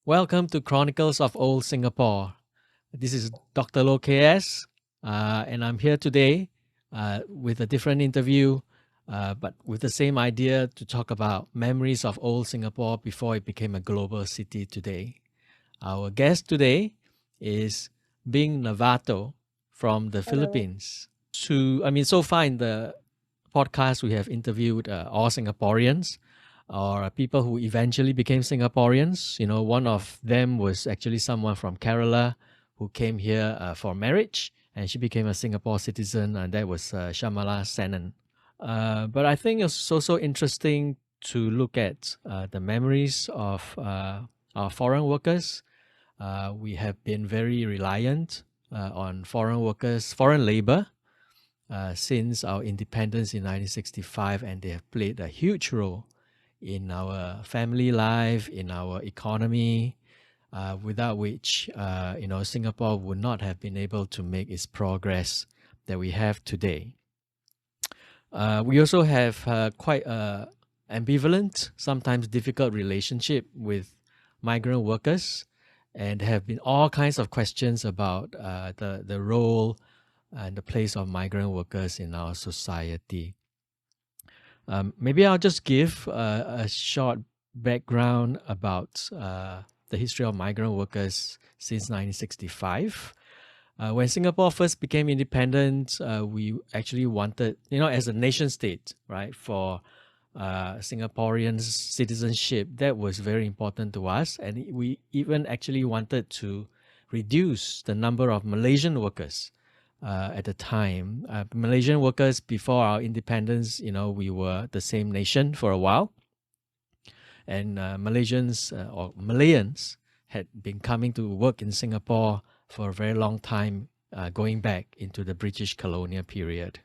Welcome to Chronicles of Old Singapore. This is Dr. Loh KS, and I'm here today with a different interview, but with the same idea to talk about memories of old Singapore before it became a global city today. Our guest today is Bhing Navato from the Hello. Philippines. So far in the podcast, we have interviewed all Singaporeans or people who eventually became Singaporeans. You know, one of them was actually someone from Kerala who came here for marriage, and she became a Singapore citizen, and that was Shamala Sanan. But I think it's also interesting to look at the memories of our foreign workers. We have been very reliant on foreign workers, foreign labor, since our independence in 1965, and they have played a huge role in our family life, in our economy, without which, Singapore would not have been able to make its progress that we have today. We also have quite a ambivalent, sometimes difficult relationship with migrant workers, and there have been all kinds of questions about the role and the place of migrant workers in our society. Maybe I'll just give a short background about the history of migrant workers since 1965. When Singapore first became independent, we actually wanted, as a nation state, right, for Singaporeans' citizenship, that was very important to us. And we even actually wanted to reduce the number of Malaysian workers at the time. Malaysian workers, before our independence, we were the same nation for a while. And Malaysians or Malayans had been coming to work in Singapore for a very long time, going back into the British colonial period.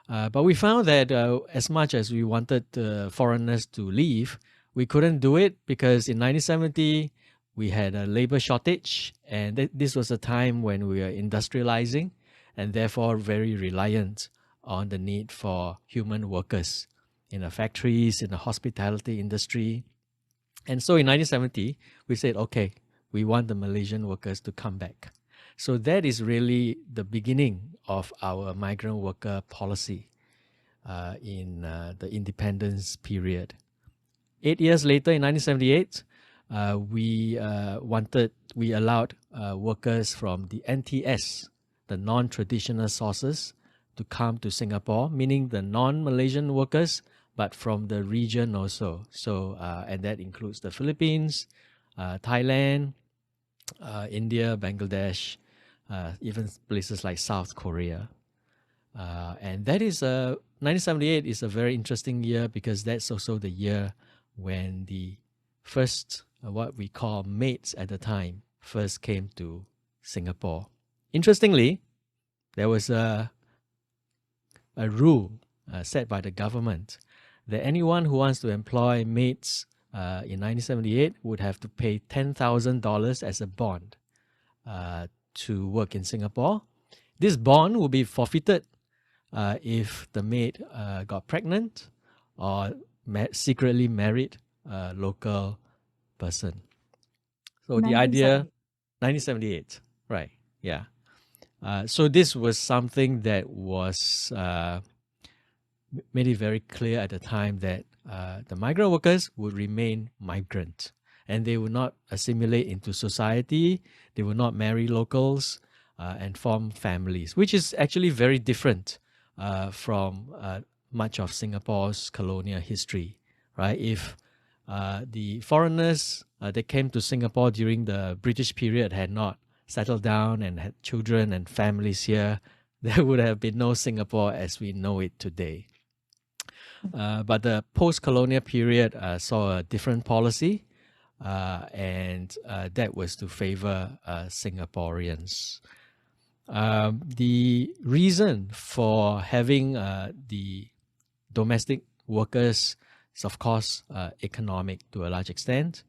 But we found that as much as we wanted foreigners to leave, we couldn't do it because in 1970, we had a labor shortage. And this was a time when we were industrializing and therefore very reliant on the need for human workers in the factories, in the hospitality industry. And so in 1970, we said, okay, we want the Malaysian workers to come back. So that is really the beginning of our migrant worker policy in the independence period. 8 years later, in 1978, we allowed workers from the NTS, the non-traditional sources, to come to Singapore, meaning the non-Malaysian workers, but from the region also. So, and that includes the Philippines, Thailand, India, Bangladesh, even places like South Korea. And that is 1978 is a very interesting year because that's also the year when the first, what we call maids at the time, first came to Singapore. Interestingly, there was a rule set by the government that anyone who wants to employ maids in 1978 would have to pay $10,000 as a bond to work in Singapore. This bond will be forfeited if the maid got pregnant or secretly married a local person. So the idea, 1970. 1978, right? Yeah. So this was something that was made it very clear at the time that the migrant workers would remain migrant and they would not assimilate into society. They would not marry locals and form families, which is actually very different from much of Singapore's colonial history, right? If the foreigners that came to Singapore during the British period had not settled down and had children and families here, there would have been no Singapore as we know it today. But the post-colonial period saw a different policy, and that was to favor Singaporeans. The reason for having the domestic workers is, of course, economic to a large extent,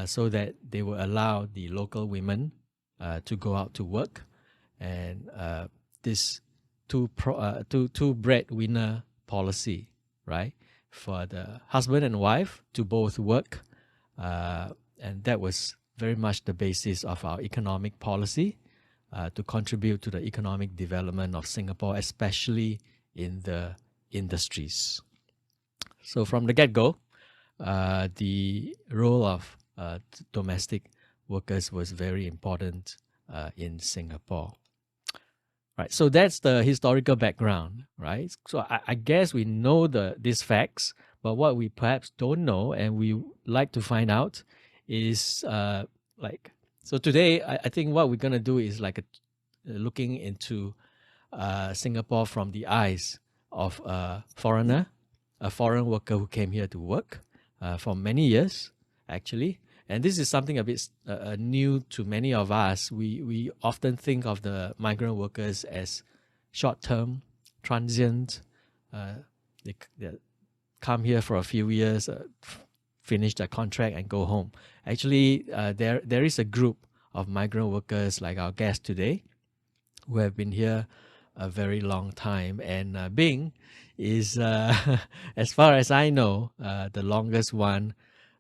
so that they will allow the local women to go out to work, and this two breadwinner policy, right, for the husband and wife to both work, and that was very much the basis of our economic policy to contribute to the economic development of Singapore, especially in the industries. So from the get-go, the role of domestic workers was very important in Singapore. Right, so that's the historical background, right? So I guess we know these facts, but what we perhaps don't know and we like to find out is like, so today I think what we're gonna do is like looking into Singapore from the eyes of a foreigner, a foreign worker who came here to work for many years, actually. And this is something a bit new to many of us. We often think of the migrant workers as short term, transient. They come here for a few years, finish their contract, and go home. Actually, there is a group of migrant workers like our guest today who have been here a very long time. And Bing is, as far as I know, the longest one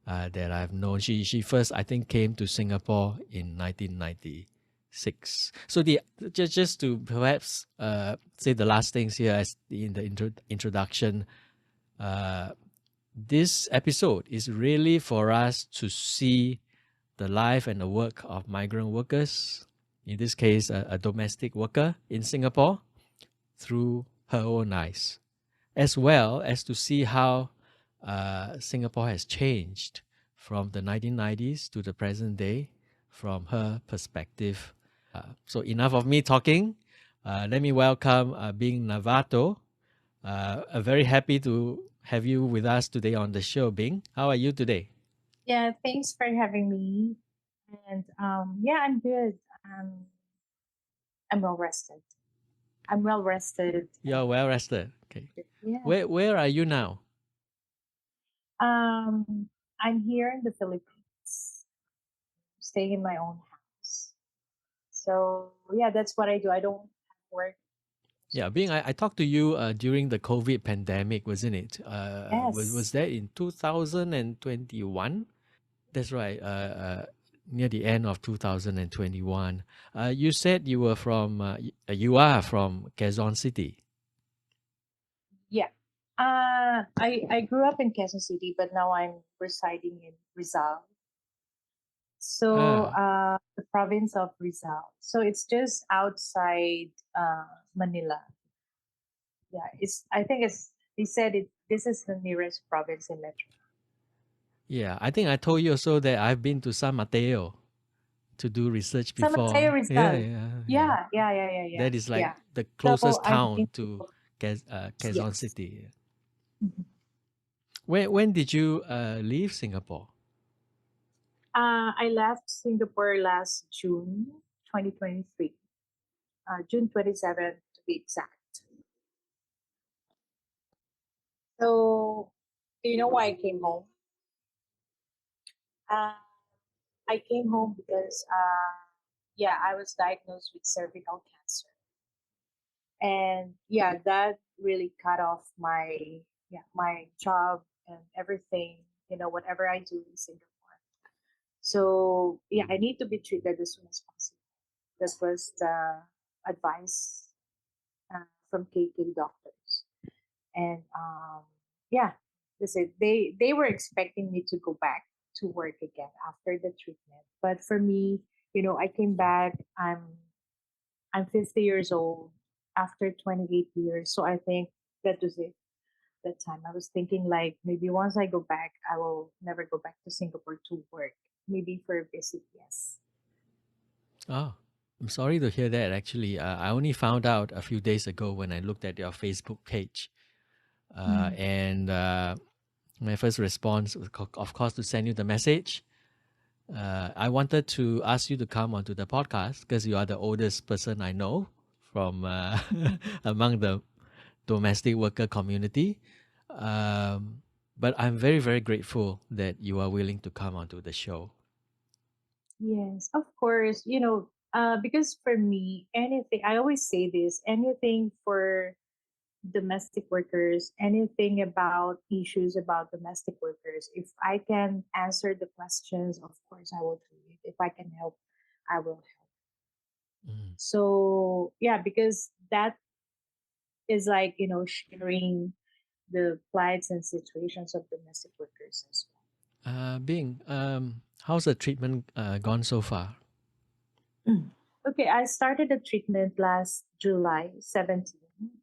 that I've known. She first, I think, came to Singapore in 1996. So just to perhaps say the last things here as in the introduction, uh, this episode is really for us to see the life and the work of migrant workers, in this case, a domestic worker in Singapore, through her own eyes, as well as to see how Singapore has changed from the 1990s to the present day from her perspective. So, enough of me talking. Let me welcome Bhing Navato. Very happy to have you with us today on the show, Bing. How are you today? Yeah, thanks for having me. And yeah, I'm good. Um, I'm well rested. I'm well rested. You're well rested. Okay. Yeah. Where are you now? I'm here in the Philippines, staying in my own house. So yeah, that's what I do. I don't work. Yeah, Bing, I talked to you during the COVID pandemic, wasn't it? Was Yes. that in 2021? That's right. Near the end of 2021. You said you were from, you are from Quezon City. Yeah. I grew up in Quezon City, but now I'm residing in Rizal. So Ah, the province of Rizal. So it's just outside Manila. Yeah, it's. I think it's. They said it. This is the nearest province in Metro. yeah. I think I told you also that I've been to San Mateo to do research San Mateo before. Yeah, Rizal. yeah, yeah. Yeah. That is like Yeah. the So closest I've been town to to Quezon yes. City. Mhm. When did you leave Singapore? I left Singapore last June 2023. June 27th to be exact. So do you know why I came home? Uh, I came home because yeah, I was diagnosed with cervical cancer. And yeah, that really cut off my job and everything, whatever I do in Singapore. So yeah, I need to be treated as soon as possible. That was the advice from KK doctors. And yeah, that's it. They were expecting me to go back to work again after the treatment, but for me, I came back. I'm 50 years old after 28 years. So I think that was it. That time I was thinking like maybe once I go back, I will never go back to Singapore to work. Maybe for a visit, yes. Oh, I'm sorry to hear that. Actually, I only found out a few days ago when I looked at your Facebook page, Mm. and my first response was, of course, to send you the message. I wanted to ask you to come onto the podcast because you are the oldest person I know from among the domestic worker community. Um, but I'm very, very grateful that you are willing to come onto the show. Yes, of course. Because for me, anything, I always say this, anything for domestic workers, anything about issues about domestic workers, if I can answer the questions, of course I will do it. If I can help, I will help. Mm. So yeah, because that is like, sharing the plights and situations of domestic workers as Bing, how's the treatment gone so far? well. Okay, I started the treatment last July 17.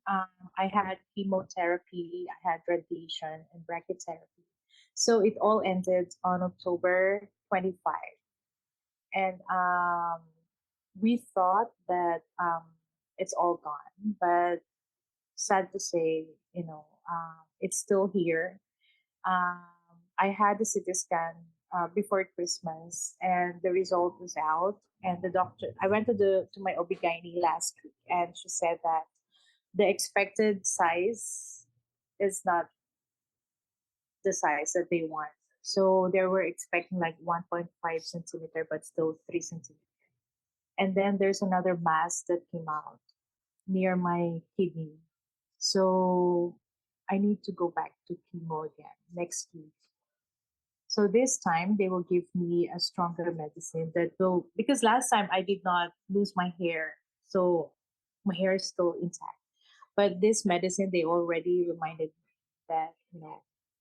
I had chemotherapy, I had radiation and brachytherapy. So it all ended on October 25. And we thought that it's all gone, but sad to say, it's still here. Um, I had a CT scan before Christmas, and the result was out. And the doctor, I went to my OB-GYN last week, and she said that the expected size is not the size that they want. So they were expecting like 1.5 centimeter, but still 3 centimeter. And then there's another mass that came out near my kidney. So I need to go back to chemo again next week. So this time they will give me a stronger medicine that will, because last time I did not lose my hair. So my hair is still intact. But this medicine, they already reminded me that,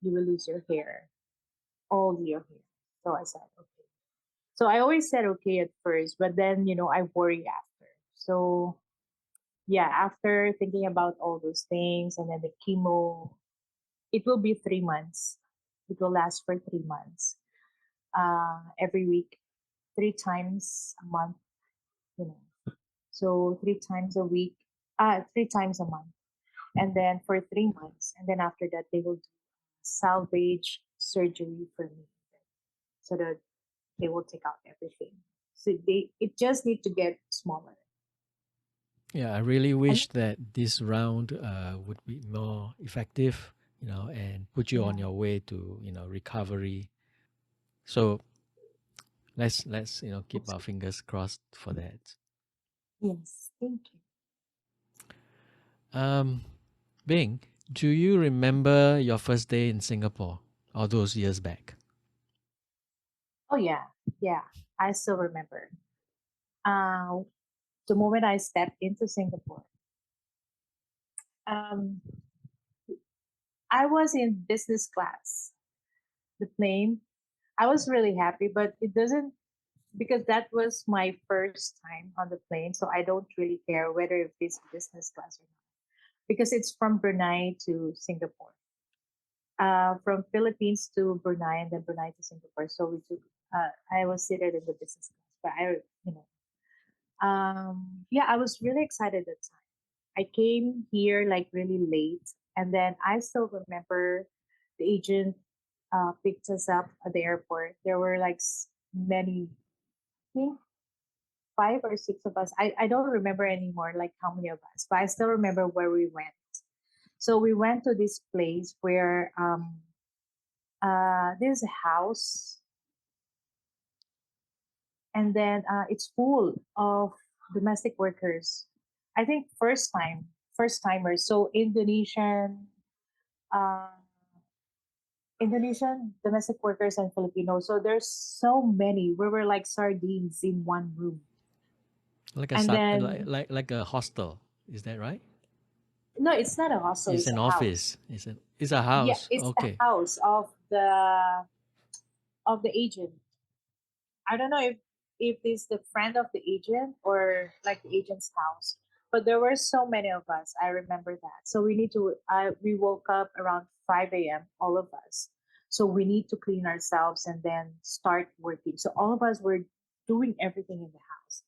you will lose your hair, all your hair. So I said, okay. So I always said okay at first, but then, I worry after. So yeah, after thinking about all those things and then the chemo, it will be 3 months. It will last for 3 months. Every week, 3 times a month, you know. So 3 times a week, 3 times a month. And then for 3 months. And then after that, they will do salvage surgery for me so that they will take out everything. So it just need to get smaller. Yeah, I really And wish that this round would be more effective, and put you on yeah, your way to, recovery. So let's keep our hopefully. fingers crossed for that. Yes, thank you. Um, Bing, do you remember your first day in Singapore all those years back? Oh yeah, yeah. I still remember. Uh, the moment I stepped into Singapore, um, I was in business class. The plane. I was really happy, but it doesn't, because that was my first time on the plane, so I don't really care whether it is business class or not, because it's from Brunei to Singapore, from Philippines to Brunei, and then Brunei to Singapore. So we took. I was seated in the business class, but you know, yeah, I was really excited at the time. I came here like really late, and then I still remember the agent picked us up at the airport. There were like many, I think 5 or 6 of us. I don't remember anymore like how many of us, but I still remember where we went. So we went to this place where there's a house, and then it's full of domestic workers. I think first timers. So uh, Indonesian domestic workers and Filipinos. So there's so many. We were like sardines in one room. Like a And then like a hostel, is that right? no, it's not a hostel. It's It's an a office. house. It's a Yeah, house. it's the Okay. house of the agent. I don't know if it's the friend of the agent or like the agent's house. But there were so many of us. I remember that. So we need to. We woke up around 5 a.m. All of us. So we need to clean ourselves and then start working. So all of us were doing everything in the house.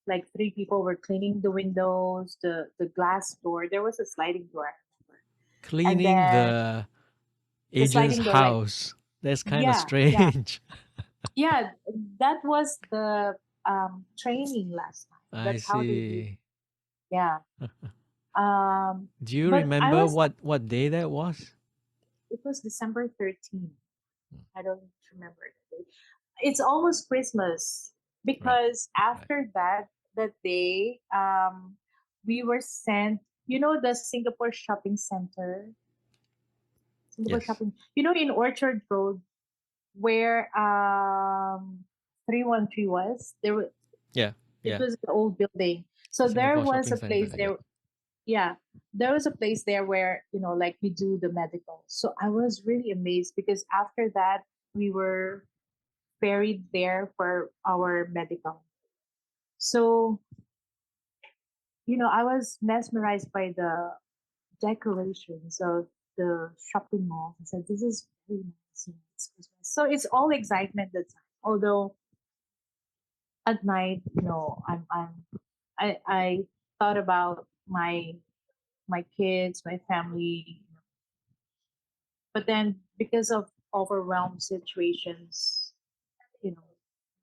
Like 3 people were cleaning the windows, the glass door. There was a sliding door, I remember. And Cleaning then the the agent's sliding door, like house. That's kind of yeah, yeah, strange. yeah. That was the training last time. I That's how they do. see. Yeah. Um, Do you but I remember was. what day that was? It was December 13th. I don't remember the date. It's almost Christmas Right. because Right. after that day, we were sent. The Singapore Shopping Center, Singapore Yes. Shopping. In Orchard Road, where 313 was there was Yeah, it yeah. was an old building. So there Singapore was Shopping a Center. place Yeah. there. Yeah, there was a place there where like we do the medical. So I was really amazed because after that we were ferried there for our medical. So I was mesmerized by the decorations of the shopping mall. I said, "This is very nice. It's Christmas." So it's all excitement that time. Although at night, I thought about my kids, my family, but then because of overwhelmed situations, you know,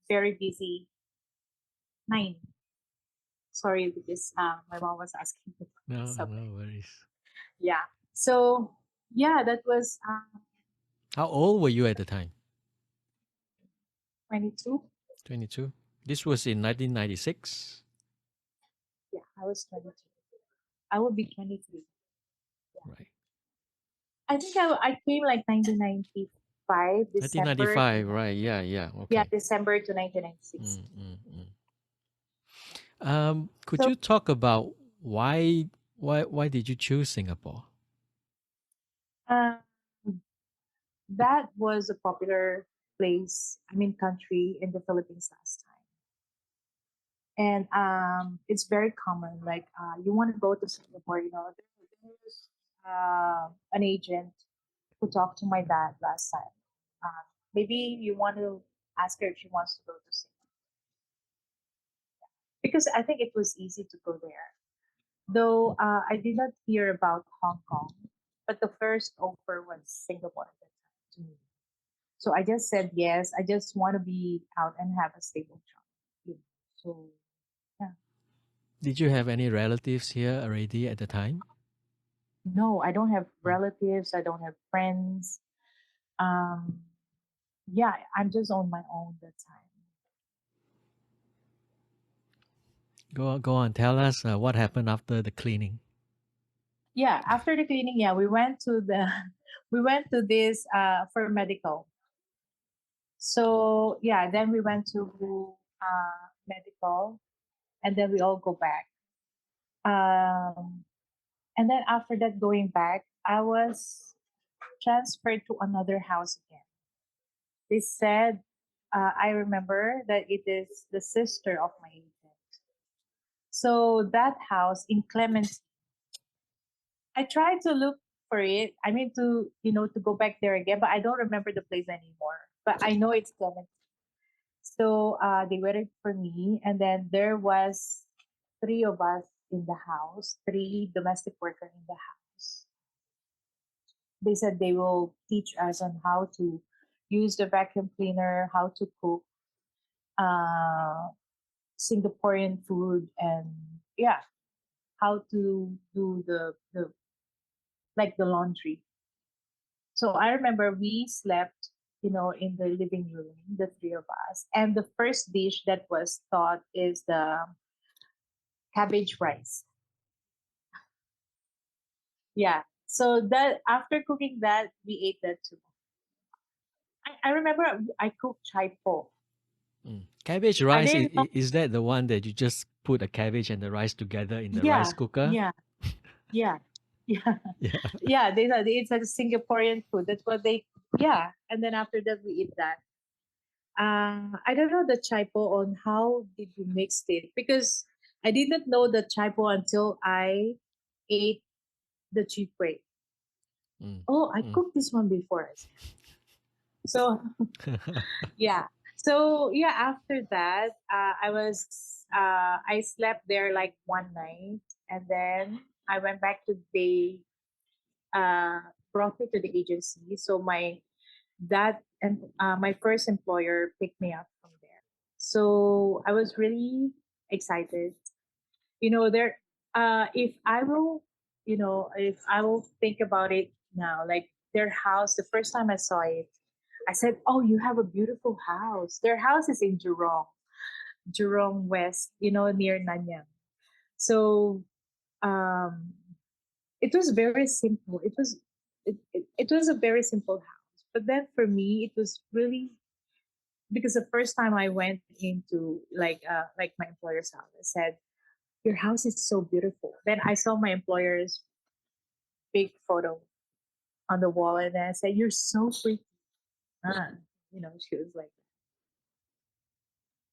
very busy. Nine. Sorry, because my mom was asking for No, something. no worries. Yeah. So yeah, that was How old were you at the time? 22. 22. This was in 1996. Yeah, I was 22. I would be 23. Yeah. Right. I think I came like 1995, December to 1995. Right. Yeah. Yeah. yeah, Okay. December to 1996. Mm, mm, mm. Yeah. Could So you talk about why did you choose Singapore? uh, that was a popular place, I mean country in the Philippines last time. And it's very common. Like you want to go to Singapore, there's an agent who talked to my dad last time. Maybe you want to ask her if she wants to go to Singapore because I think it was easy to go there. Though I did not hear about Hong Kong, but the first offer was Singapore at that time to me. So I just said yes. I just want to be out and have a stable job. So yeah. Did you have any relatives here already at the time? No, I don't have Mm. relatives. I don't have friends. Um, yeah, I'm just on my own that time. Go on. Tell us what happened after the cleaning. Yeah, after the cleaning, yeah, we went to the we went to this for medical. So yeah, then we went to medical, and then we all go back. And then after that, going back, I was transferred to another house again. They said, I remember that it is the sister of my agent. So that house in Clements, I tried to look for it. I mean, to go back there again, but I don't remember the place anymore. But I know it's Clements. So they waited for me, and then there was three of us in the house, three domestic worker in the house. They said they will teach us on how to use the vacuum cleaner, how to cook uh, Singaporean food, and yeah, how to do the like the laundry. So I remember we slept, in the living room, the three of us, and the first dish that was taught is the cabbage rice. Yeah. So that after cooking that, we ate that too. I remember I cooked chai po. Mm. Cabbage I rice, didn't know. is that the one that you just put a cabbage and the rice together in the rice Yeah, cooker? yeah, yeah, yeah, Yeah. yeah. They said it's a Singaporean food. That's what they. Yeah, and then after that we eat that. I don't know the chai po on how did you mix it because I didn't know the chai po until I ate the cheap way. Mm. Oh, I Mm. cooked this one before. So yeah. So yeah, after that, I slept there like one night, and then I went back to they uh brought me to the agency. So my dad and my first employer picked me up from there. So I was really excited. There if I will, if I will think about it now, like their house, the first time I saw it, I said, "Oh, you have a beautiful house." Their house is in Jurong West, near Nanyang. So um, it was very simple. It was a very simple house. But then for me, it was really because the first time I went into like my employer's house, I said, "Your house is so beautiful." Then I saw my employer's big photo on the wall, and then I said, "You're so pretty." She was like,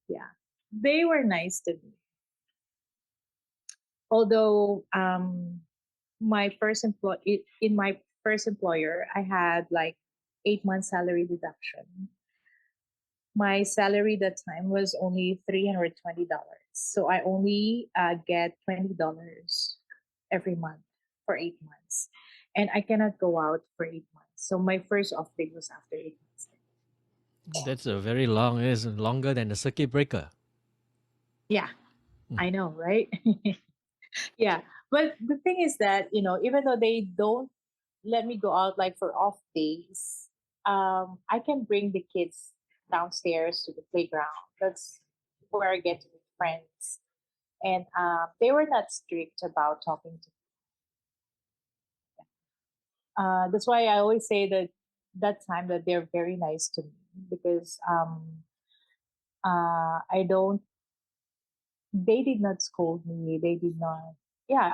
"Yeah." They were nice to me, although my first in my first employer, I had like 8 months salary deduction. My salary that time was only $320. So I only get $20 every month for 8 months. And I cannot go out for 8 months. So my first off day was after 8 months. That's a very long. It's longer than the circuit breaker. Yeah, I know, right? Yeah. But the thing is that, even though they don't let me go out like for off days, I can bring the kids downstairs to the playground. That's where I get to meet friends. And they were not strict about talking to me. That's why I always say that time that they're very nice to me because I don't, they did not scold me. They did not, yeah,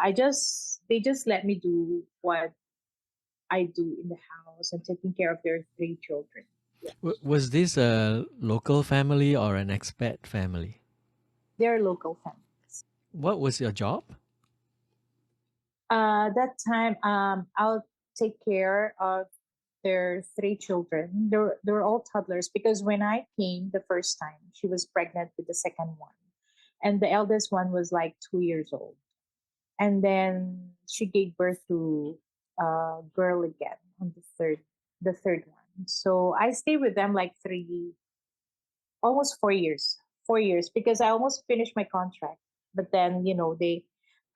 they just let me do what I do in the house and taking care of their three children. Yeah, Was this a local family or an expat family? they're local families. What was your job? That time, I'll take care of their three children. They're all toddlers because when I came the first time, she was pregnant with the second one, and the eldest one was like 2 years old. And then she gave birth to a girl again on the third one. So I stayed with them like almost 4 years, 4 years because I almost finished my contract. But then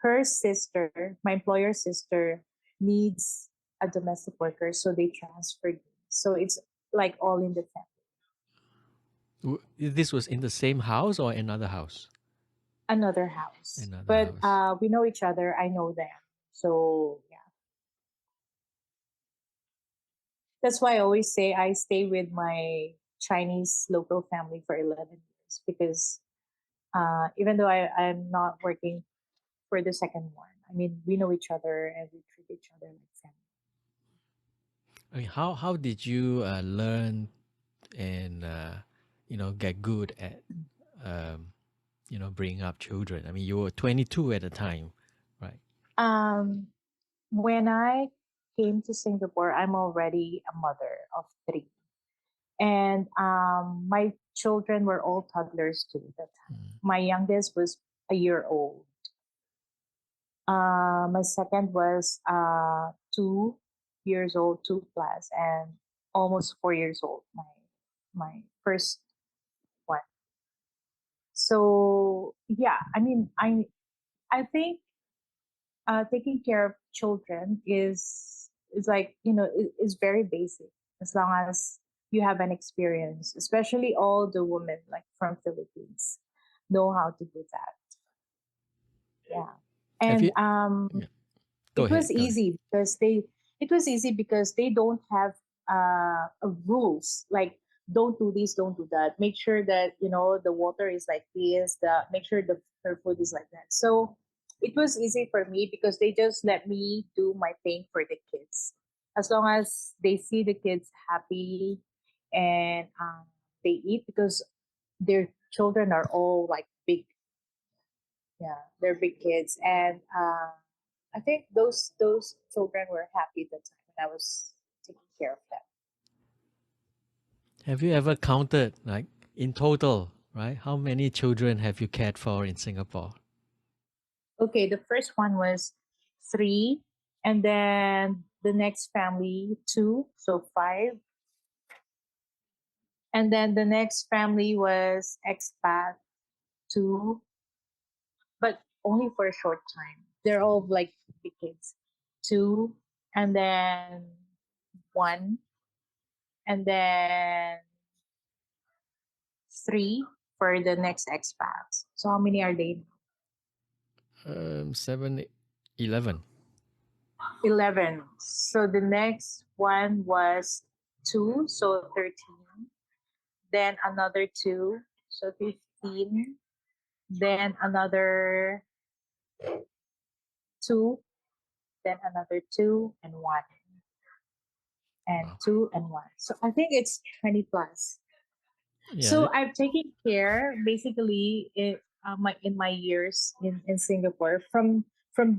her sister, my employer's sister, needs a domestic worker, so they transferred me. So it's like all in the family. This was in the same house or another house? Another house, Another but house. we know each other. I know them, so yeah. That's why I always say I stay with my Chinese local family for 11 years because even though I'm not working for the second one. I mean, we know each other and we treat each other like family. I mean, how did you learn and get good at um, bringing up children? I mean, you were 22 at the time, right? Um, when I came to Singapore, I'm already a mother of three. And my children were all toddlers too at that time. Mm. My youngest was a year old. My second was 2 years old, two plus, and almost 4 years old. My first one. So yeah, I mean, I think taking care of children is like is very basic as long as you have an experience, especially all the women like from Philippines know how to do that. Yeah, Have and you? Yeah. Go it ahead. was Go ahead. easy because they don't have rules like don't do this, don't do that. Make sure that the water is like this. The make sure the her food is like that. So it was easy for me because they just let me do my thing for the kids. As long as they see the kids happy and they eat because their children are all like big. Yeah, they're big kids, and I think those children were happy at the time when I was taking care of them. Have you ever counted, like in total, right? How many children have you cared for in Singapore? Okay, the first one was three, and then the next family two, so five, and then the next family was expat two, but only for a short time. They're all like big kids, two, and then one, and then three for the next expats. So how many are they? Seven, 11. 11. So the next one was two, so 13. then another two, so 15, then another two, then another two and one, and Wow. two and one. So I think it's 20 plus. Yeah. So I've taken care basically in my years in Singapore from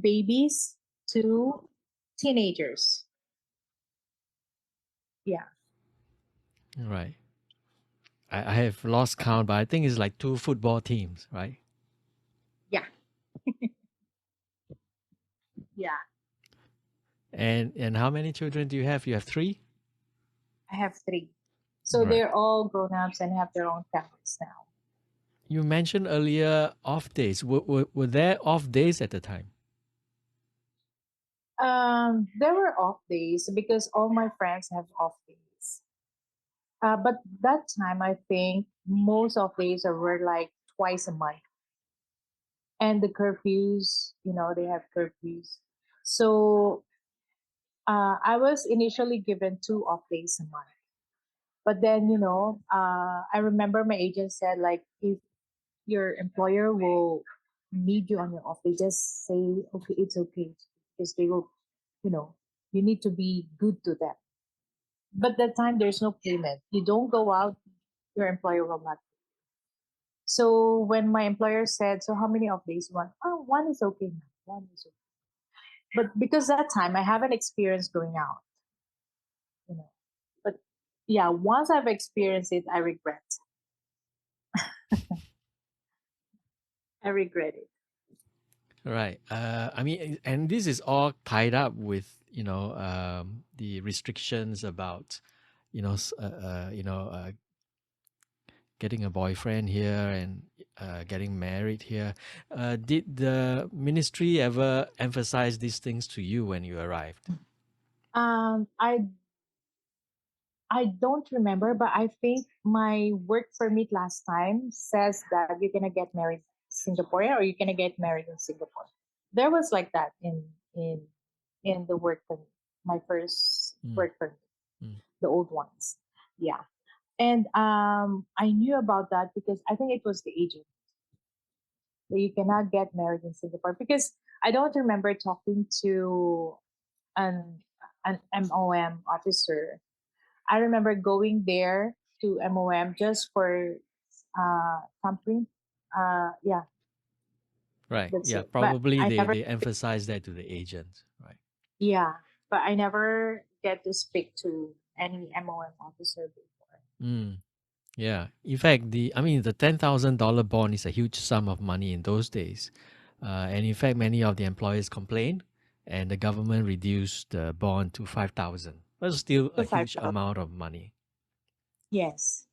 babies to teenagers. Yeah, Right. I have lost count, but I think it's like two football teams, right? yeah, yeah. And how many children do you have? You have three? I have three. So Right. they're all grown ups and have their own families now. You mentioned earlier off days. Were there off days at the time? There were off days because all my friends have off days. But that time, I think most of days were like twice a month, and the curfews, they have curfews. So I was initially given two off days a month, but then I remember my agent said like if your employer will need you on your off day, just say okay, it's okay, because they will, you know, you need to be good to them. But that time there's no payment. You don't go out, your employer will not. So when my employer said, "So how many off days you want?" Oh, one is okay now. One is okay. But because that time I haven't experienced going out, you know. But yeah, once I've experienced it, I regret. I regret it. Right. I mean, and this is all tied up with the restrictions about getting a boyfriend here and getting married here. Did the ministry ever emphasize these things to you when you arrived? Um, I I don't remember, but I think my work permit last time says that you're gonna get married Singaporean or you're gonna get married in Singapore. There was like that in the work permit, my first Mm, work permit, mm, the old ones. Yeah. And I knew about that because I think it was the agent that you cannot get married in Singapore, because I don't remember talking to an an MOM officer. I remember going there to MOM just for thumbprint. Yeah, right. that's Yeah. it. But Probably I they never, they emphasize that to the agent. Right. yeah, but I never get to speak to any MOM officer before. Mm. Yeah. In fact, the $10,000 bond is a huge sum of money in those days, and in fact, many of the employers complained, and the government reduced the bond to 5,000. But still a To huge 5,000. amount of money. Yes,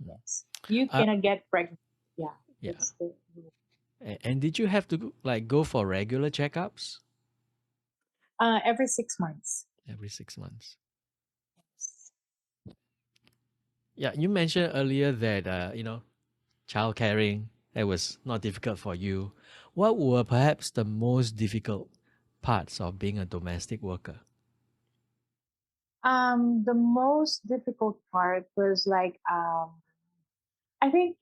Mm. yes. You Uh, cannot get pregnant. Yeah, yeah. that's the rule. And did you have to like go for regular checkups Every 6 months. every 6 months? Yes. Yeah. You mentioned earlier that child caring that was not difficult for you. What were perhaps the most difficult parts of being a domestic worker? The most difficult part was like I think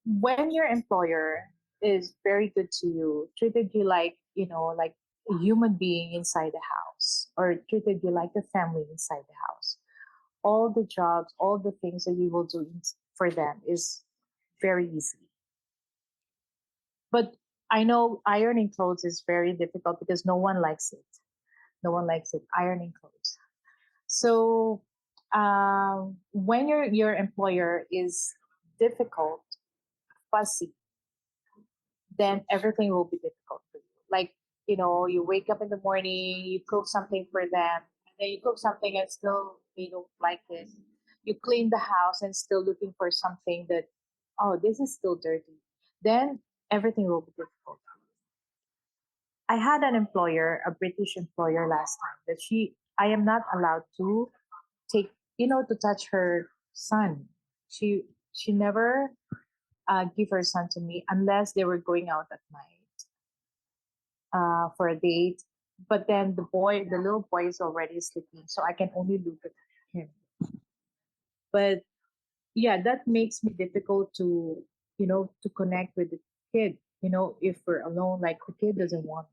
when your employer is very good to you, treated you like, like a human being inside the house, or treated you like a family inside the house, all the jobs, all the things that you will do for them is very easy. But I know ironing clothes is very difficult because no one likes it. No one likes it, ironing clothes. So when your employer is difficult, fussy, then everything will be difficult for you. Like, you wake up in the morning, you cook something for them, and then you cook something and still they don't like it. You clean the house and still looking for something that, oh, this is still dirty. Then everything will be difficult. I had an employer, a British employer last time, that I am not allowed to take, to touch her son. She never give her son to me unless they were going out at night for a date. But then the little boy is already sleeping, so I can only look at him. But yeah, that makes me difficult to, to connect with the kid. If we're alone, like the kid doesn't want,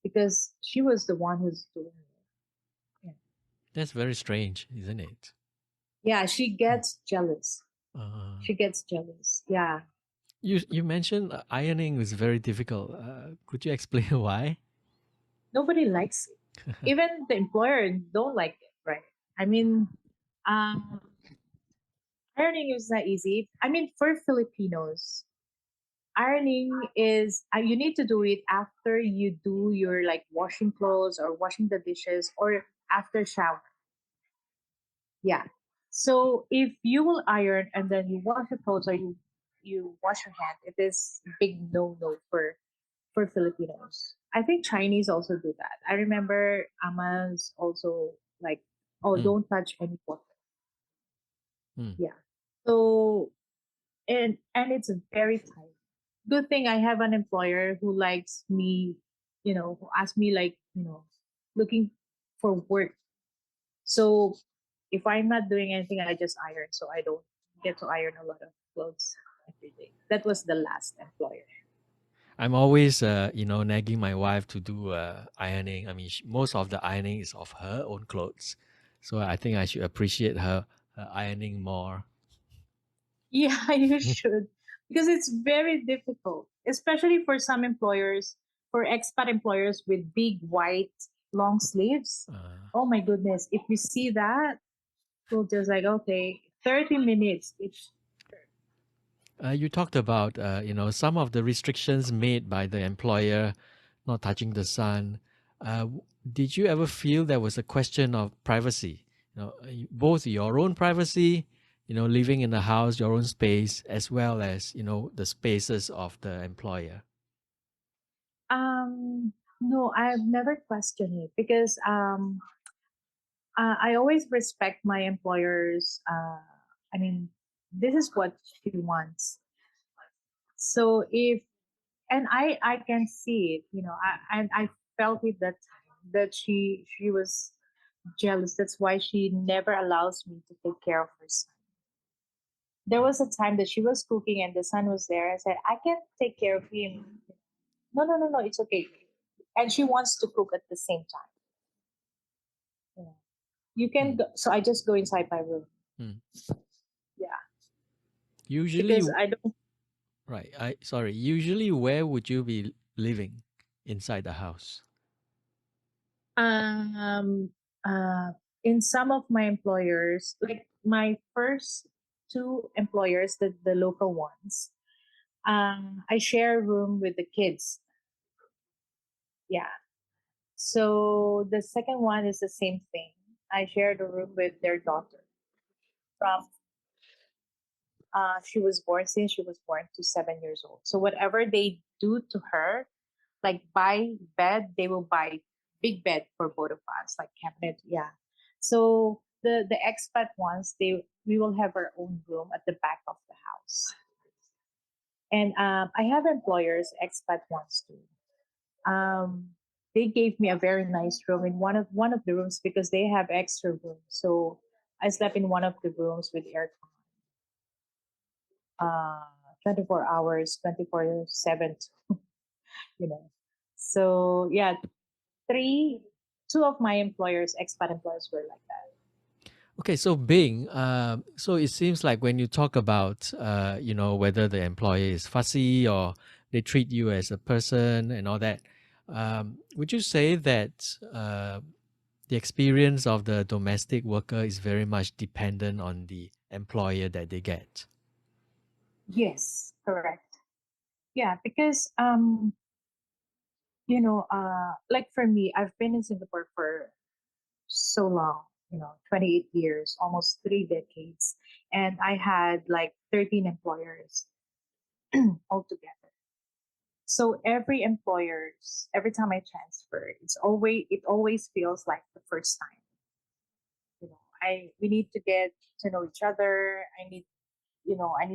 because she was the one who's doing it. Yeah, That's very strange, isn't it? yeah, she Mm. gets jealous. Uh, She gets jealous. Yeah. you mentioned ironing was very difficult. Could you explain why? Nobody likes it. Even the employer don't like it, right? I mean, um, ironing is not easy. I mean, for Filipinos, ironing is you need to do it after you do your like washing clothes or washing the dishes or after shower. Yeah. So if you will iron and then you wash your clothes or you wash your hand, it is big no no for Filipinos. I think Chinese also do that. I remember Amas also like, oh, Mm, don't touch any water. mm. Yeah. So and it's very tight. Good thing I have an employer who likes me, who asks me like, looking for work. So if I'm not doing anything, I just iron. So I don't get to iron a lot of clothes every day. That was the last employer. I'm always, nagging my wife to do ironing. I mean, most of the ironing is of her own clothes, so I think I should appreciate her ironing more. Yeah, you should. Because it's very difficult, especially for some employers, for expat employers with big white long sleeves. Uh, Oh my goodness. If we see that, we'll just like, okay, 30 minutes each. you talked about, some of the restrictions made by the employer, not touching the sun. Did you ever feel there was a question of privacy? Both your own privacy, living in the house, your own space, as well as the spaces of the employer. No, I've never questioned it because I always respect my employers. I mean, this is what she wants. So if and I can see it, and I felt it that time that she was jealous. That's why she never allows me to take care of her son. There was a time that she was cooking and the son was there. I said, I can take care of him. No, no, no, no, it's okay. And she wants to cook at the same time. You know. You can Mm, go, so I just go inside my room. mm. Yeah, Usually, because I don't. right. Usually, where would you be living inside the house? Um, uh, in some of my employers, like my first two employers, the local ones, I share a room with the kids. Yeah. So the second one is the same thing. I share the room with their daughter. From she was born since she was born to 7 years old. So whatever they do to her, like buy bed, they will buy big bed for both of us, like cabinet. Yeah. So the expat ones, we will have our own room at the back of the house. And I have employers, expat ones too. Um, they gave me a very nice room in one of the rooms because they have extra rooms. So I slept in one of the rooms with aircon, 24 hours, 24/7, you know. So yeah, three, two of my employers, expat employers, were like that. Okay, so Bing, so it seems like when you talk about, whether the employer is fussy or they treat you as a person and all that, would you say that the experience of the domestic worker is very much dependent on the employer that they get? Yes, correct. Yeah, because like for me, I've been in Singapore for so long, 28 years, almost 3 decades, and I had like 13 employers altogether. So every time I transfer, it always feels like the first time. I we need to get to know each other. I need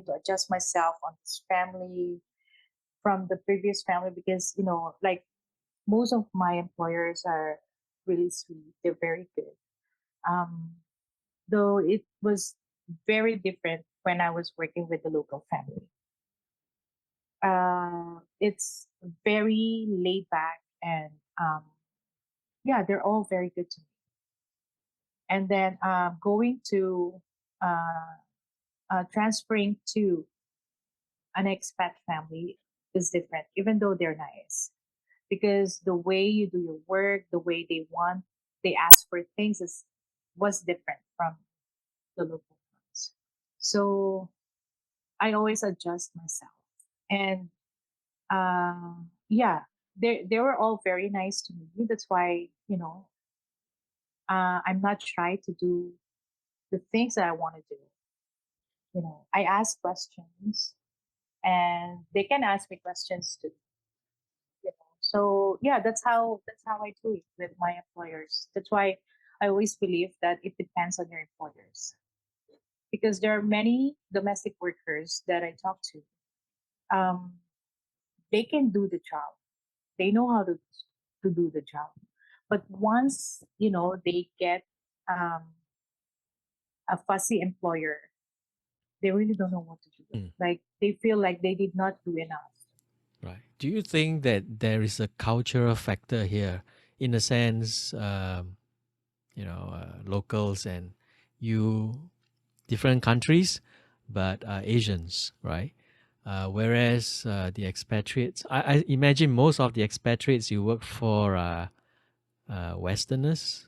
to adjust myself on this family from the previous family because like most of my employers are really sweet. They're very good. Um, though it was very different when I was working with the local family. It's very laid back, and yeah, they're all very good to me. And then going to uh, transferring to an expat family is different, even though they're nice, because the way you do your work, the way they ask for things is was different from the local ones. So I always adjust myself, and yeah, they were all very nice to me. That's why I'm not shy to do the things that I want to do. I ask questions, and they can ask me questions too. So yeah, that's how I do it with my employers. That's why I always believe that it depends on your employers, because there are many domestic workers that I talk to. Um, they can do the job. They know how to do the job. But once they get um, a fussy employer, they really don't know what to do. Mm. Like they feel like they did not do enough. Right. Do you think that there is a cultural factor here, in a sense, locals and you, different countries, but Asians, right? Whereas the expatriates, I imagine most of the expatriates you work for are Westerners.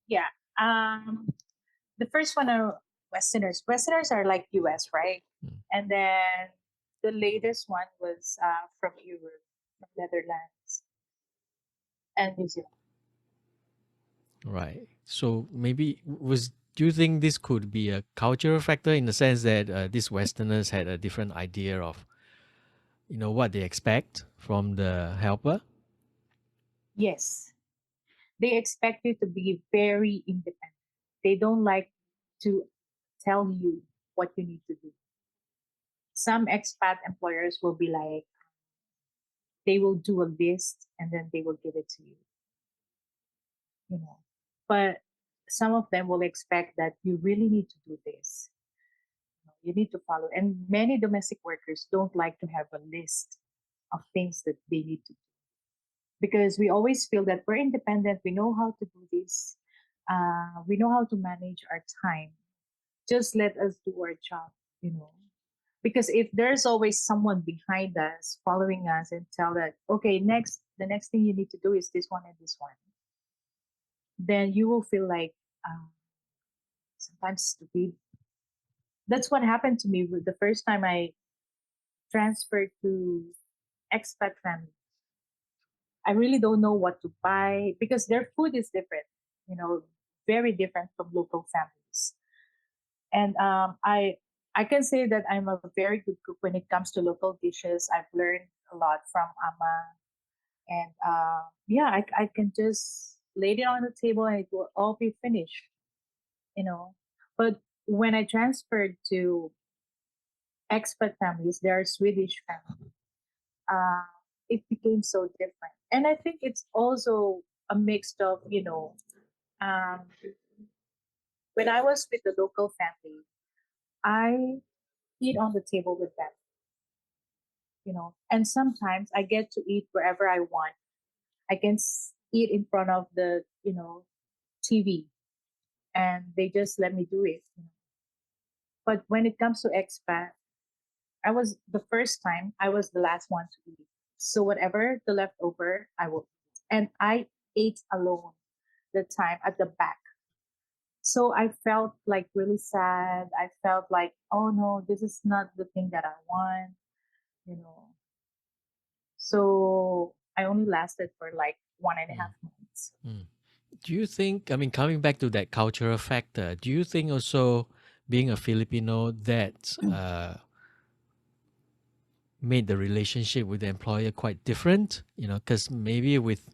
Yeah. Um, the first one are Westerners. Westerners are like US, right? Mm. And then the latest one was from Europe, from Netherlands and New Zealand. Right. So maybe do you think this could be a cultural factor, in the sense that these Westerners had a different idea of what they expect from the helper? Yes. They expect you to be very independent. They don't like to tell you what you need to do. Some expat employers will be like, they will do a list and then they will give it to you know. But some of them will expect that you really need to do this. You need to follow. And many domestic workers don't like to have a list of things that they need to do, because we always feel that we're independent. We know how to do this. We know how to manage our time. Just let us do our job, you know. Because if there's always someone behind us following us and tell that, okay, the next thing you need to do is this one and this one, then you will feel like um, sometimes stupid. That's what happened to me with the first time I transferred to expat family. I really don't know what to buy because their food is different, you know, very different from local families. And I can say that I'm a very good cook when it comes to local dishes. I've learned a lot from Ama, and yeah, I can just lay it on the table and it will all be finished, you know. But when I transferred to expat families, they are Swedish families. Uh, it became so different, and I think it's also a mix of um, when I was with the local family, I eat on the table with them, and sometimes I get to eat wherever I want. I can eat in front of the TV, and they just let me do it. But when it comes to expat, I was the first time I was the last one to eat. So whatever the leftover, I will eat. And I ate alone the time at the back. So I felt like really sad. I felt like, oh no, this is not the thing that I want, you know. So I only lasted for like one and a Mm. half months. Mm. Do you think, I mean, coming back to that cultural factor, do you think also, being a Filipino, that made the relationship with the employer quite different? Because maybe with,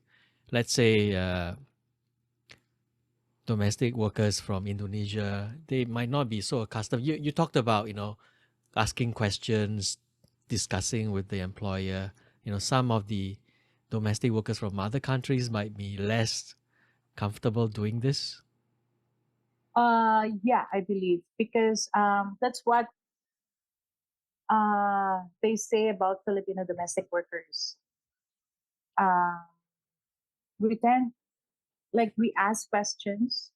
let's say, domestic workers from Indonesia, they might not be so accustomed. You talked about, asking questions, discussing with the employer. Some of the domestic workers from other countries might be less comfortable doing this. Yeah, I believe because that's what they say about Filipino domestic workers. Uh, we tend like we ask questions.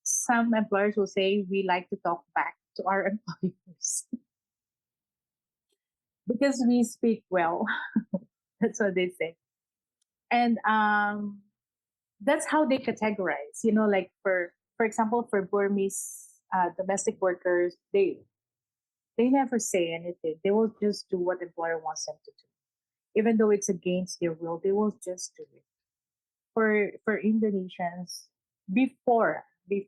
Some employers will say we like to talk back to our employers because we speak well. That's what they say, and that's how they categorize. You know, like for example, for Burmese domestic workers, they never say anything. They will just do what the employer wants them to do, even though it's against their will. They will just do it. For Indonesians, before they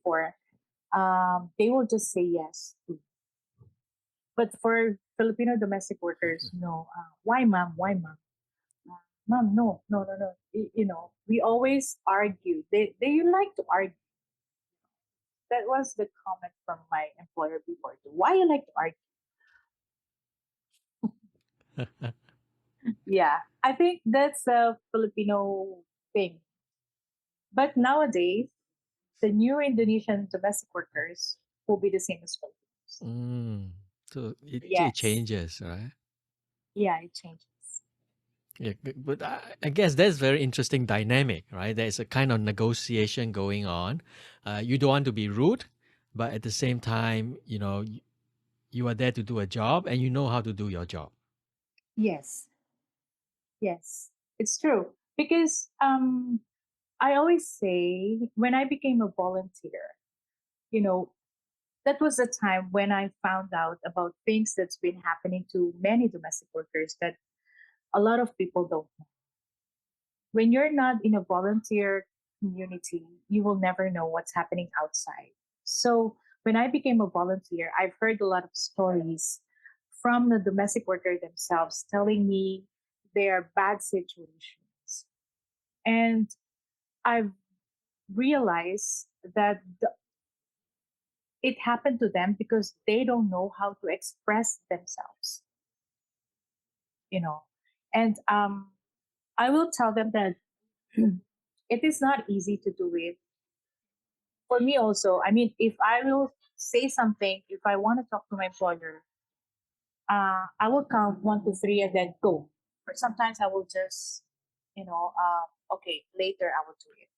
will just say yes to. But for Filipino domestic workers, no. Why, mom? Why, mom? Mom, no, no, no, no. You know, we always argue. They like to argue. That was the comment from my employer before too. Why you like to argue? Yeah, I think that's a Filipino thing. But nowadays, the new Indonesian domestic workers will be the same as Filipinos. Mm. So it Yes. changes, right? Yeah, it changes. Yeah, but I guess that's very interesting dynamic, right? There's a kind of negotiation going on. You don't want to be rude, but at the same time, you are there to do a job and you know how to do your job. Yes. Yes. It's true. Because I always say when I became a volunteer, you know, that was the time when I found out about things that's been happening to many domestic workers that a lot of people don't know. When you're not in a volunteer community, you will never know what's happening outside. So when I became a volunteer, I've heard a lot of stories from the domestic worker themselves telling me their bad situations. And I've realized that it happened to them because they don't know how to express themselves, you know. And I will tell them that it is not easy to do it for me also. I mean, if I will say something, if I want to talk to my employer, I will count 1, 2, 3 and then go. Or sometimes I will just, okay, later I will do it.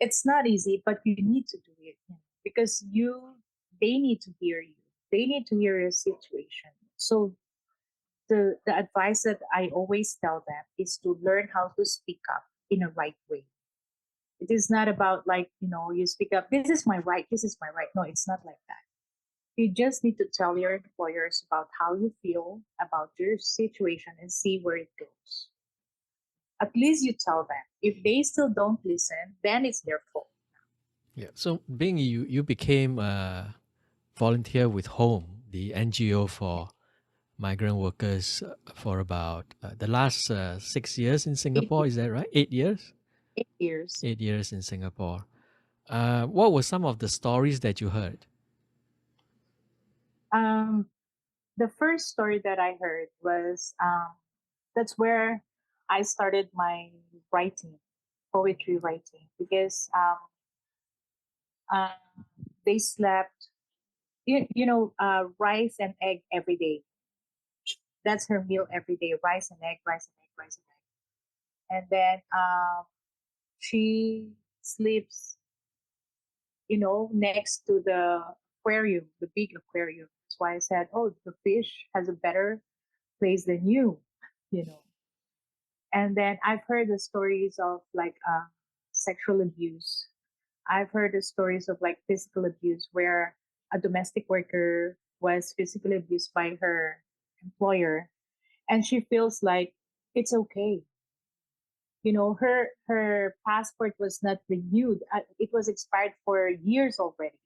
It's not easy, but you need to do it, because they need to hear you. They need to hear your situation. So the advice that I always tell them is to learn how to speak up in a right way. It is not about like, you speak up, this is my right, this is my right. No, it's not like that. You just need to tell your employers about how you feel about your situation and see where it goes. At least you tell them. If they still don't listen, then it's their fault. Yeah. So being you became a volunteer with Home, the NGO for migrant workers for about the last 6 years in eight, Singapore. Is that right? 8 years? 8 years. 8 years in Singapore. What were some of the stories that you heard? Um, the first story that I heard was that's where I started my writing, poetry writing, because uh, they slept, rice and egg every day. That's her meal every day: rice and egg, rice and egg, rice and egg. And then she sleeps, next to the aquarium, the big aquarium. That's why I said, oh, the fish has a better place than you. And then I've heard the stories of like sexual abuse. I've heard the stories of like physical abuse where a domestic worker was physically abused by her employer, and she feels like it's okay. Her passport was not renewed. It was expired for years already.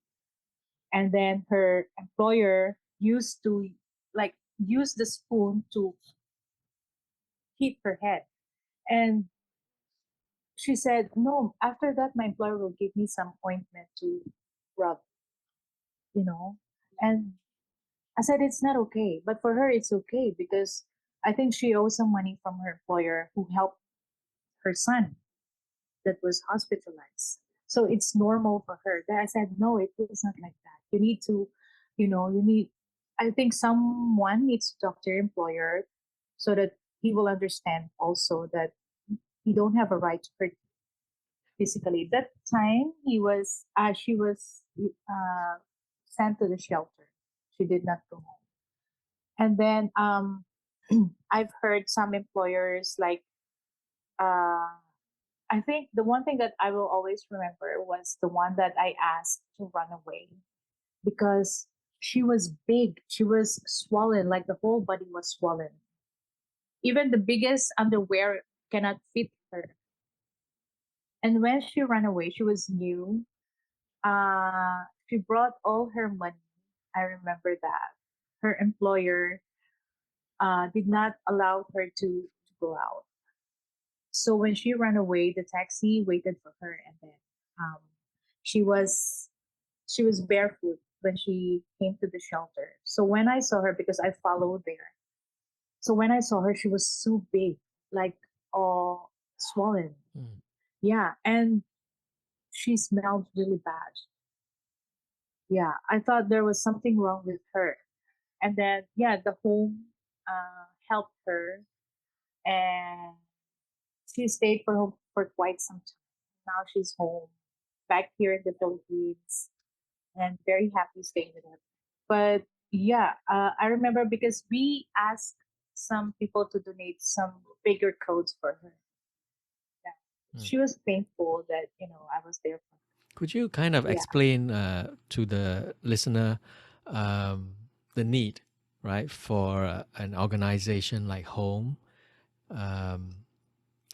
And then her employer used to like use the spoon to hit her head. And she said, no, after that, my employer will give me some ointment to rub, you know. And I said, it's not okay. But for her, it's okay because I think she owes some money from her employer who helped her son that was hospitalized. So it's normal for her. Then I said, no, it is not like that. You need to, you need, I think someone needs to talk to your employer so that he will understand also that you don't have a right to hurt physically. That time she was sent to the shelter. She did not go home. And then I've heard some employers like uh, I think the one thing that I will always remember was the one that I asked to run away because she was big. She was swollen, like the whole body was swollen. Even the biggest underwear cannot fit her. And when she ran away, she was new. She brought all her money. I remember that. Her employer did not allow her to go out. So when she ran away, the taxi waited for her, and then um, she was she was barefoot when she came to the shelter. So when I saw her, because I followed there, so when I saw her, she was so big, like all swollen. Mm. Yeah, and she smelled really bad. Yeah, I thought there was something wrong with her. And then yeah, the home helped her, and she stayed for home for quite some time. Now she's home, back here in the Philippines, and very happy staying with her. But yeah, I remember because we asked some people to donate some bigger coats for her. Yeah. Mm. She was thankful that I was there for her. Could you kind of Yeah. explain to the listener um, the need, right, for an organization like Home? Um,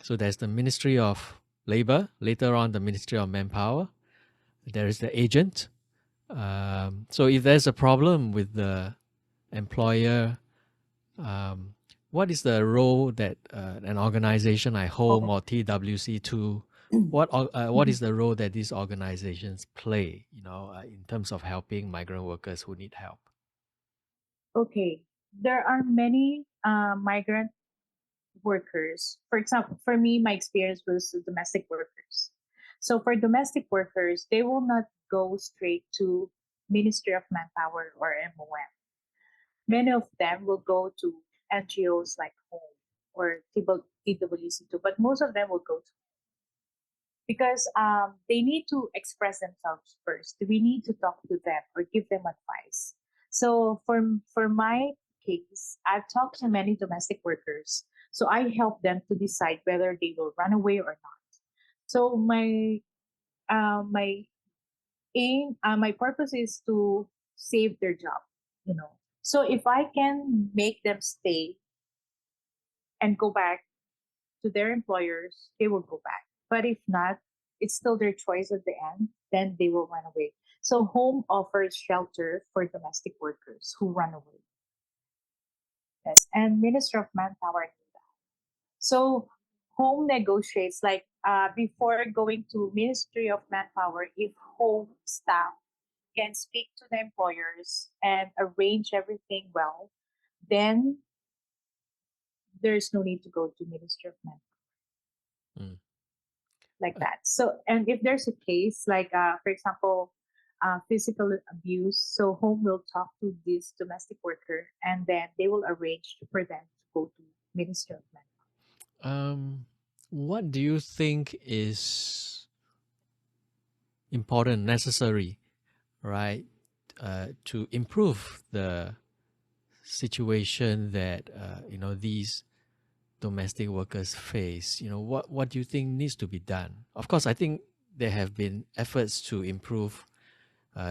so there's the Ministry of Labor, later on the Ministry of Manpower. There is the agent. So if there's a problem with the employer, um, what is the role that an organization like Home Oh. or TWC2, what is the role that these organizations play, in terms of helping migrant workers who need help? Okay. There are many migrant workers. For example, for me, my experience was domestic workers. So for domestic workers, they will not go straight to Ministry of Manpower or MOM. Many of them will go to NGOs like Home or TWC2, but most of them will go to because they need to express themselves first. We need to talk to them or give them advice. So for my case, I've talked to many domestic workers. So I help them to decide whether they will run away or not. So my aim, my purpose is to save their job. You know. So if I can make them stay and go back to their employers, they will go back. But if not, it's still their choice at the end, then they will run away. So home offers shelter for domestic workers who run away. Yes. And Minister of Manpower knew that. So home negotiates like before going to Ministry of Manpower, if home staff can speak to the employers and arrange everything well, then there's no need to go to Ministry of Manpower. Mm. Like that. So, and if there's a case like, for example, physical abuse, so home will talk to this domestic worker, and then they will arrange for them to go to Minister of Men. Um, what do you think is important, necessary, right, to improve the situation that these domestic workers face? What do you think needs to be done? Of course, I think there have been efforts to improve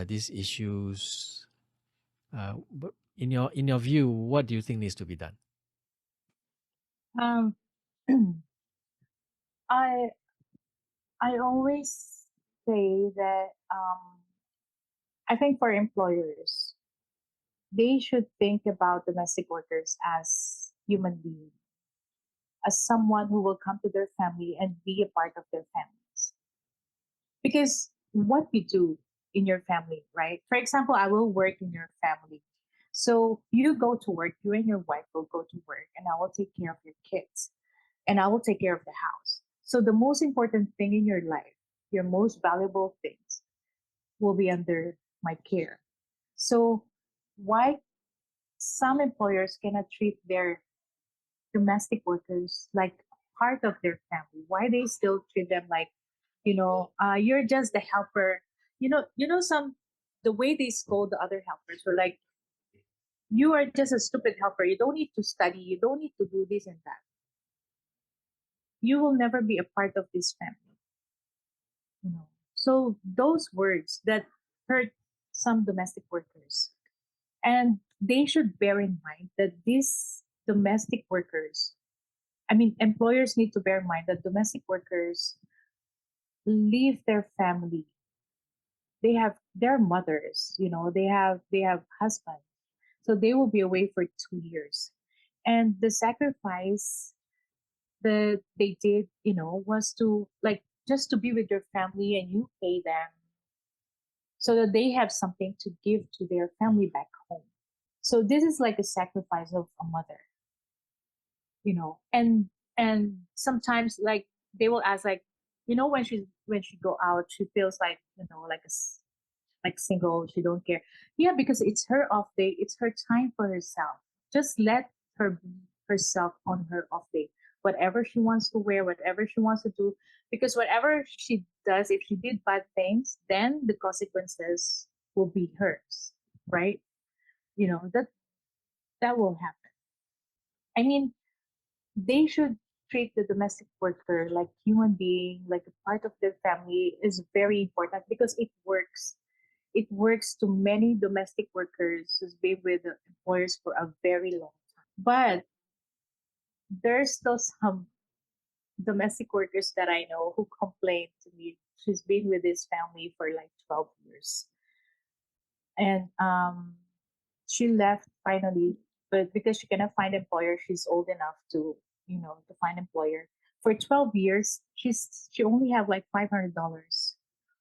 these issues. But in your view, what do you think needs to be done? Um, I I always say that I think for employers, they should think about domestic workers as human beings, as someone who will come to their family and be a part of their families. Because what you do in your family, right? For example, I will work in your family. So you go to work, you and your wife will go to work, and I will take care of your kids and I will take care of the house. So the most important thing in your life your most valuable things will be under my care. So why some employers cannot treat their domestic workers like part of their family? Why they still treat them like, you're just the helper? Some the way they scold the other helpers were like, you are just a stupid helper. You don't need to study. You don't need to do this and that. You will never be a part of this family. So those words that hurt some domestic workers, and they should bear in mind that these domestic workers, I mean, employers need to bear in mind that domestic workers leave their family. They have their mothers, they have husbands, so they will be away for 2 years, and the sacrifice that they did, was to like just to be with your family, and you pay them so that they have something to give to their family back home. So this is like a sacrifice of a mother, and sometimes like they will ask like, when she go out, she feels like, like like single, she don't care. Yeah, because it's her off day, it's her time for herself. Just let her be herself on her off day, whatever she wants to wear, whatever she wants to do, because whatever she does, if she did bad things, then the consequences will be hers, right? That will happen. I mean, they should treat the domestic worker like human being, like a part of their family is very important because it works. It works to many domestic workers who's been with the employers for a very long time. But there's still some domestic workers that I know who complain to me. She's been with this family for like 12 years. And she left finally, but because she cannot find employer, she's old enough to find employer. For 12 years, she only have like $500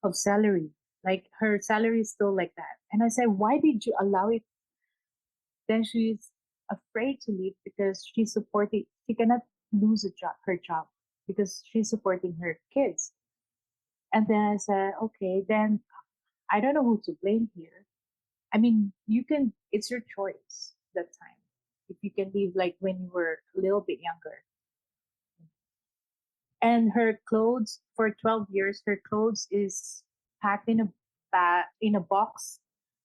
of salary. Like her salary is still like that. And I said, why did you allow it? Then she's afraid to leave because she cannot lose her job because she's supporting her kids. And then I said, okay, then I don't know who to blame here. I mean, it's your choice that time. If you can leave like when you were a little bit younger. And her clothes for 12 years, her clothes is packed in a box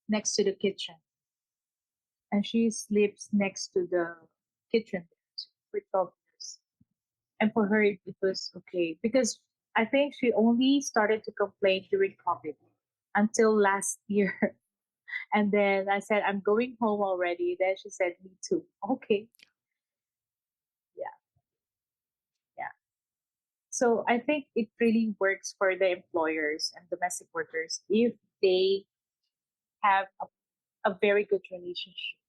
next to the kitchen. And she sleeps next to the kitchen for 12 years. And for her, it was okay because I think she only started to complain during COVID until last year. And then I said, I'm going home already. Then she said, me too. Okay. Yeah. Yeah. So I think it really works for the employers and domestic workers if they have a very good relationship.